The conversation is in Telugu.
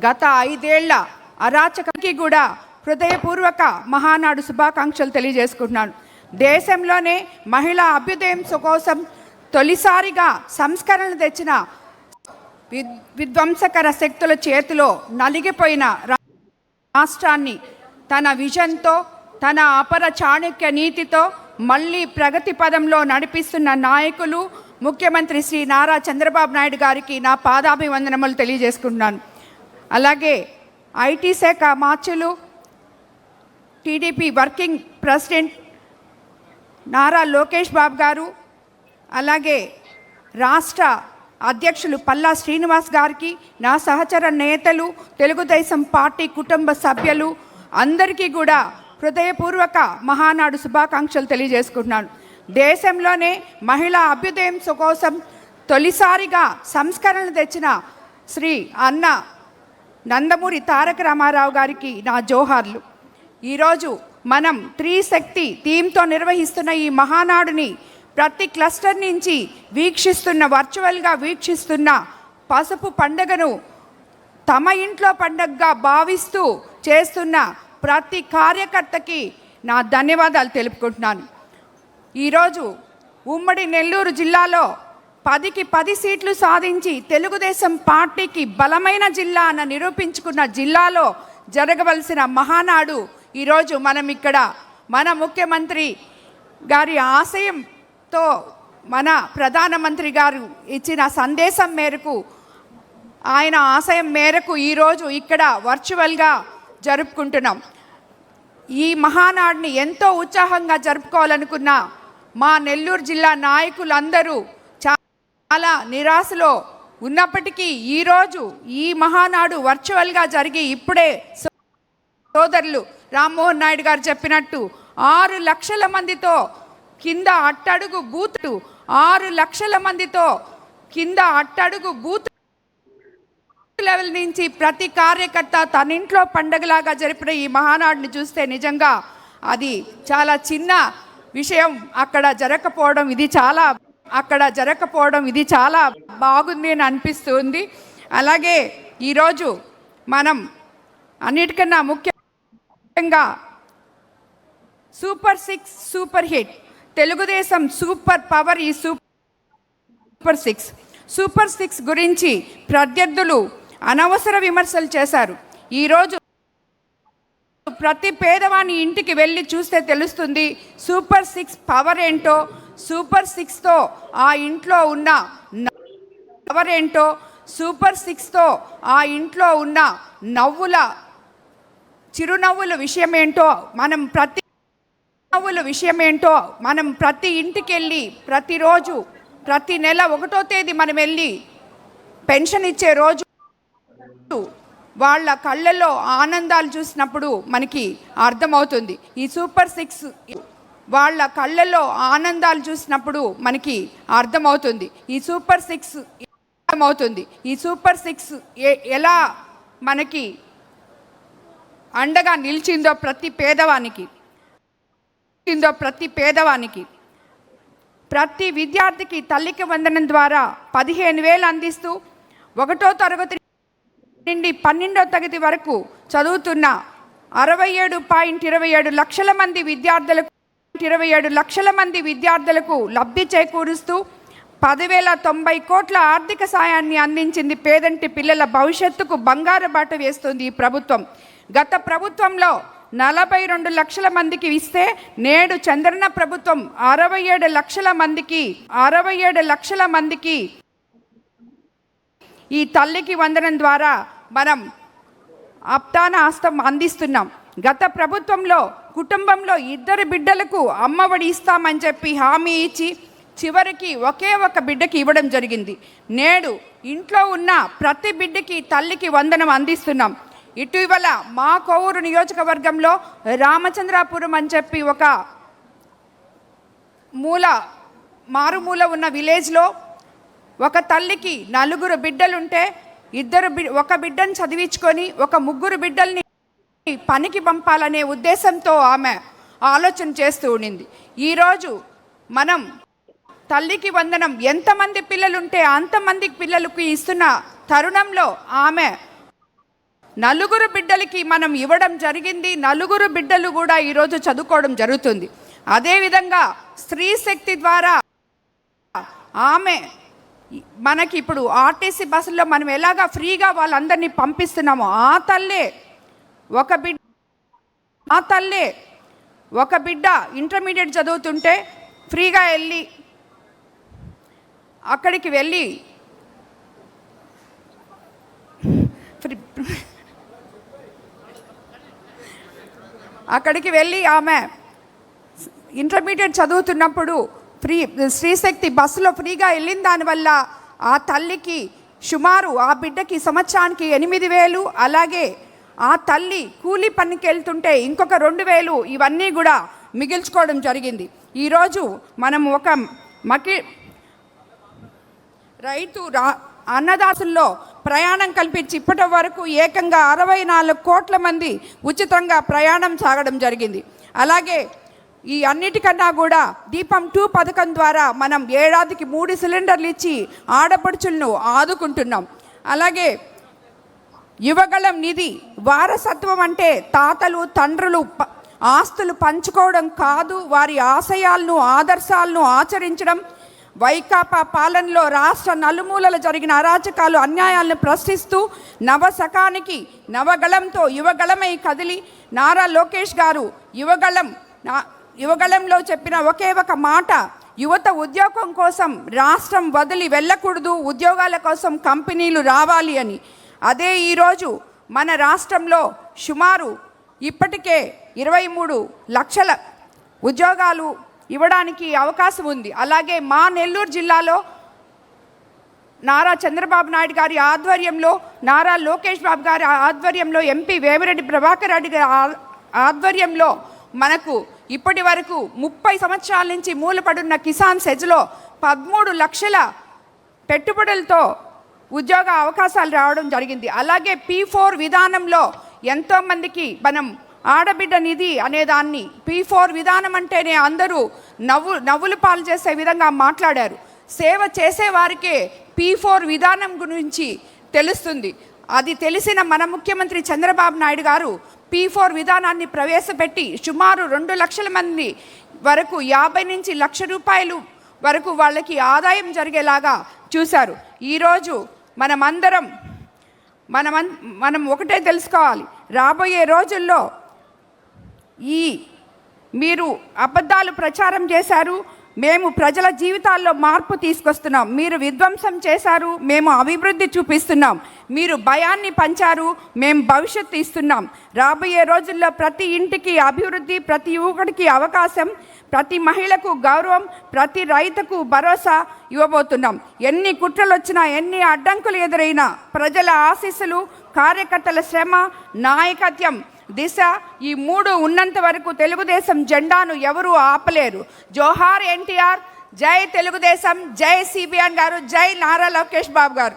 గత 5 ఏళ్ల అరాచకానికి కూడా హృదయపూర్వక మహానాడు శుభాకాంక్షలు తెలియజేసుకుంటున్నాను. దేశంలోనే మహిళా అభ్యుదయం కోసం తొలిసారిగా సంస్కరణలు తెచ్చిన విధ్వంసకర శక్తుల చేతిలో నలిగిపోయిన రాష్ట్రాన్ని తన విజన్తో, తన అపర చాణక్య నీతితో మళ్ళీ ప్రగతి పదంలో నడిపిస్తున్న నాయకులు ముఖ్యమంత్రి శ్రీ నారా చంద్రబాబు నాయుడు గారికి నా పాదాభివందనములు తెలియజేసుకుంటున్నాను. అలాగే ఐటీ శాఖ మార్చులు, టీడీపీ వర్కింగ్ ప్రెసిడెంట్ నారా లోకేష్ బాబు గారు, అలాగే రాష్ట్ర అధ్యక్షులు పల్లా శ్రీనివాస్ గారికి, నా సహచర నేతలు, తెలుగుదేశం పార్టీ కుటుంబ సభ్యులు అందరికీ కూడా హృదయపూర్వక మహానాడు శుభాకాంక్షలు తెలియజేసుకుంటున్నాను. దేశంలోనే మహిళా అభ్యుదయం కోసం తొలిసారిగా సంస్కరణలు తెచ్చిన శ్రీ అన్న నందమూరి తారక రామారావు గారికి నా జోహార్లు. ఈరోజు మనం త్రిశక్తి థీమ్తో నిర్వహిస్తున్న ఈ మహానాడుని ప్రతి క్లస్టర్ నుంచి వర్చువల్గా వీక్షిస్తున్న పసుపు పండుగను తమ ఇంట్లో పండుగగా భావిస్తూ చేస్తున్న ప్రతి కార్యకర్తకి నా ధన్యవాదాలు తెలుపుకుంటున్నాను. ఈరోజు ఉమ్మడి నెల్లూరు జిల్లాలో 10కి 10 సీట్లు సాధించి తెలుగుదేశం పార్టీకి బలమైన జిల్లా అని నిరూపించుకున్న జిల్లాలో జరగవలసిన మహానాడు ఈరోజు మనం ఇక్కడ మన ముఖ్యమంత్రి గారి ఆశయంతో, మన ప్రధానమంత్రి గారు ఇచ్చిన సందేశం మేరకు, ఆయన ఆశయం మేరకు ఈరోజు ఇక్కడ వర్చువల్గా జరుపుకుంటున్నాం. ఈ మహానాడుని ఎంతో ఉత్సాహంగా జరుపుకోవాలనుకున్న మా నెల్లూరు జిల్లా నాయకులందరూ చాలా నిరాశలో ఉన్నప్పటికీ ఈరోజు ఈ మహానాడు వర్చువల్గా జరిగి ఇప్పుడే సోదరులు రామ్మోహన్ నాయుడు గారు చెప్పినట్టు 6 లక్షల మందితో కింద అట్టడుగు బూత్ 6 లక్షల మందితో కింద అట్టడుగు బూత్ లెవెల్ నుంచి ప్రతి కార్యకర్త తన ఇంట్లో పండగలాగా జరిపిన ఈ మహానాడుని చూస్తే నిజంగా అది చాలా చిన్న విషయం. అక్కడ జరగకపోవడం ఇది చాలా బాగుంది అని అనిపిస్తుంది. అలాగే ఈరోజు మనం అన్నిటికన్నా ముఖ్యంగా super 6 super hit, Telugu Desam super power ఈ సూపర్ 6 గురించి ప్రత్యర్థులు అనవసర విమర్శలు చేశారు. ఈరోజు ప్రతి పేదవాని ఇంటికి వెళ్ళి చూస్తే తెలుస్తుంది సూపర్ 6 పవర్ ఏంటో, సూపర్ 6తో ఆ ఇంట్లో ఉన్న పవర్ ఏంటో, సూపర్ 6తో ఆ ఇంట్లో ఉన్న చిరునవ్వుల విషయం ఏంటో, మనం ప్రతి ఇంటికి వెళ్ళి ప్రతిరోజు ప్రతి నెల 1వ తేదీ మనం వెళ్ళి పెన్షన్ ఇచ్చే రోజు వాళ్ళ కళ్ళల్లో ఆనందాలు చూసినప్పుడు మనకి అర్థమవుతుంది ఈ సూపర్ 6 వాళ్ళ కళ్ళల్లో ఆనందాలు చూసినప్పుడు మనకి అర్థమవుతుంది ఈ సూపర్ 6 ఎలా మనకి అండగా నిలిచిందో ప్రతి పేదవానికి, ప్రతి విద్యార్థికి తల్లికి వందనం ద్వారా 15,000 అందిస్తూ 1వ తరగతి నుండి 12వ తరగతి వరకు చదువుతున్న 67.27 లక్షల మంది విద్యార్థులకు లబ్ధి చేకూరుస్తూ 10,090 కోట్ల ఆర్థిక సాయాన్ని అందించింది. పేదంటి పిల్లల భవిష్యత్తుకు బంగారు బాట వేస్తుంది ఈ ప్రభుత్వం. గత ప్రభుత్వంలో 42 లక్షల మందికి ఇస్తే నేడు చంద్రన్న ప్రభుత్వం 67 లక్షల మందికి ఈ తల్లికి వందనం ద్వారా మనం ఆప్తాన హస్తం అందిస్తున్నాం. గత ప్రభుత్వంలో కుటుంబంలో 2 బిడ్డలకు అమ్మఒడి ఇస్తామని చెప్పి హామీ ఇచ్చి చివరికి ఒకే ఒక బిడ్డకి ఇవ్వడం జరిగింది. నేడు ఇంట్లో ఉన్న ప్రతి బిడ్డకి తల్లికి వందనం అందిస్తున్నాం. ఇటీవల మా కోవూరు నియోజకవర్గంలో రామచంద్రాపురం అని చెప్పి ఒక మారుమూల ఉన్న విలేజ్లో ఒక తల్లికి 4 బిడ్డలుంటే ఒక బిడ్డను చదివించుకొని ఒక 3 బిడ్డల్ని పనికి పంపాలనే ఉద్దేశంతో ఆమె ఆలోచన చేస్తూ ఉండింది. ఈరోజు మనం తల్లికి వందనం ఎంతమంది పిల్లలుంటే అంతమంది పిల్లలకు ఇస్తున్న తరుణంలో ఆమె నలుగురు బిడ్డలకి మనం ఇవ్వడం జరిగింది. నలుగురు బిడ్డలు కూడా ఈరోజు చదువుకోవడం జరుగుతుంది. అదేవిధంగా స్త్రీ శక్తి ద్వారా ఆమె మనకి ఇప్పుడు ఆర్టీసీ బస్సుల్లో మనం ఎలాగా ఫ్రీగా వాళ్ళందరినీ పంపిస్తున్నామో ఆ తల్లే ఒక బిడ్డ ఇంటర్మీడియట్ చదువుతుంటే ఫ్రీగా వెళ్ళి అక్కడికి వెళ్ళి ఆమె ఇంటర్మీడియట్ చదువుతున్నప్పుడు స్త్రీశక్తి బస్సులో ఫ్రీగా వెళ్ళిన దానివల్ల ఆ తల్లికి సుమారు ఆ బిడ్డకి సంవత్సరానికి 8,000, అలాగే ఆ తల్లి కూలీ పనికి వెళ్తుంటే ఇంకొక 2,000 ఇవన్నీ కూడా మిగిల్చుకోవడం జరిగింది. ఈరోజు మనం ఒక రైతు అన్నదాసుల్లో ప్రయాణం కల్పించి ఇప్పటి వరకు ఏకంగా 64 కోట్ల మంది ఉచితంగా ప్రయాణం సాగడం జరిగింది. అలాగే ఈ అన్నిటికన్నా కూడా దీపం 2 పథకం ద్వారా మనం ఏడాదికి 3 సిలిండర్లు ఇచ్చి ఆడపడుచులను ఆదుకుంటున్నాం. అలాగే యువగళం నిధి వారసత్వం అంటే తాతలు తండ్రులు ఆస్తులు పంచుకోవడం కాదు, వారి ఆశయాలను ఆదర్శాలను ఆచరించడం. వైకాపా పాలనలో రాష్ట్ర నలుమూలల జరిగిన అరాచకాలు అన్యాయాలను ప్రశ్నిస్తూ నవశకానికి నవగళంతో యువగళమై కదిలి నారా లోకేష్ గారు యువగళంలో చెప్పిన ఒకే ఒక మాట, యువత ఉద్యోగం కోసం రాష్ట్రం వదిలి వెళ్ళకూడదు, ఉద్యోగాల కోసం కంపెనీలు రావాలి అని. అదే ఈరోజు మన రాష్ట్రంలో సుమారు ఇప్పటికే 23 లక్షల ఉద్యోగాలు ఇవ్వడానికి అవకాశం ఉంది. అలాగే మా నెల్లూరు జిల్లాలో నారా చంద్రబాబు నాయుడు గారి ఆధ్వర్యంలో, నారా లోకేష్ బాబు గారి ఆధ్వర్యంలో, ఎంపీ వేమిరెడ్డి ప్రభాకర్ రెడ్డి గారి ఆధ్వర్యంలో మనకు ఇప్పటి వరకు 30 సంవత్సరాల నుంచి మూలపడున్న కిసాన్ సెజ్లో 13 లక్షల పెట్టుబడులతో ఉద్యోగ అవకాశాలు రావడం జరిగింది. అలాగే P4 విధానంలో ఎంతోమందికి మనం ఆడబిడ్డ నిధి అనేదాన్ని P4 విధానం అంటేనే అందరూ నవ్వులు పాలు చేసే విధంగా మాట్లాడారు. సేవ చేసేవారికే P4 విధానం గురించి తెలుస్తుంది. అది తెలిసిన మన ముఖ్యమంత్రి చంద్రబాబు నాయుడు గారు P4 విధానాన్ని ప్రవేశపెట్టి సుమారు 2 లక్షల మంది వరకు 50 నుంచి ₹1,00,000 వరకు వాళ్ళకి ఆదాయం జరిగేలాగా చూశారు. ఈరోజు మనం ఒకటే తెలుసుకోవాలి, రాబోయే రోజుల్లో మీరు అబద్ధాలు ప్రచారం చేశారు, మేము ప్రజల జీవితాల్లో మార్పు తీసుకొస్తున్నాం. మీరు విధ్వంసం చేశారు, మేము అభివృద్ధి చూపిస్తున్నాం. మీరు భయాన్ని పంచారు, మేము భవిష్యత్తు ఇస్తున్నాం. రాబోయే రోజుల్లో ప్రతి ఇంటికి అభివృద్ధి, ప్రతి యువకుడికి అవకాశం, ప్రతి మహిళకు గౌరవం, ప్రతి రైతుకు భరోసా ఇవ్వబోతున్నాం. ఎన్ని కుట్రలు వచ్చినా, ఎన్ని అడ్డంకులు ఎదురైనా ప్రజల ఆశీస్సులు, కార్యకర్తల శ్రమ, నాయకత్వం, దిశ ఈ 3 ఉన్నంత వరకు తెలుగుదేశం జెండాను ఎవరూ ఆపలేరు. జోహార్ ఎన్టీఆర్, జై తెలుగుదేశం, జై సిబిఎన్ గారు, జై నారా లోకేష్ బాబు గారు.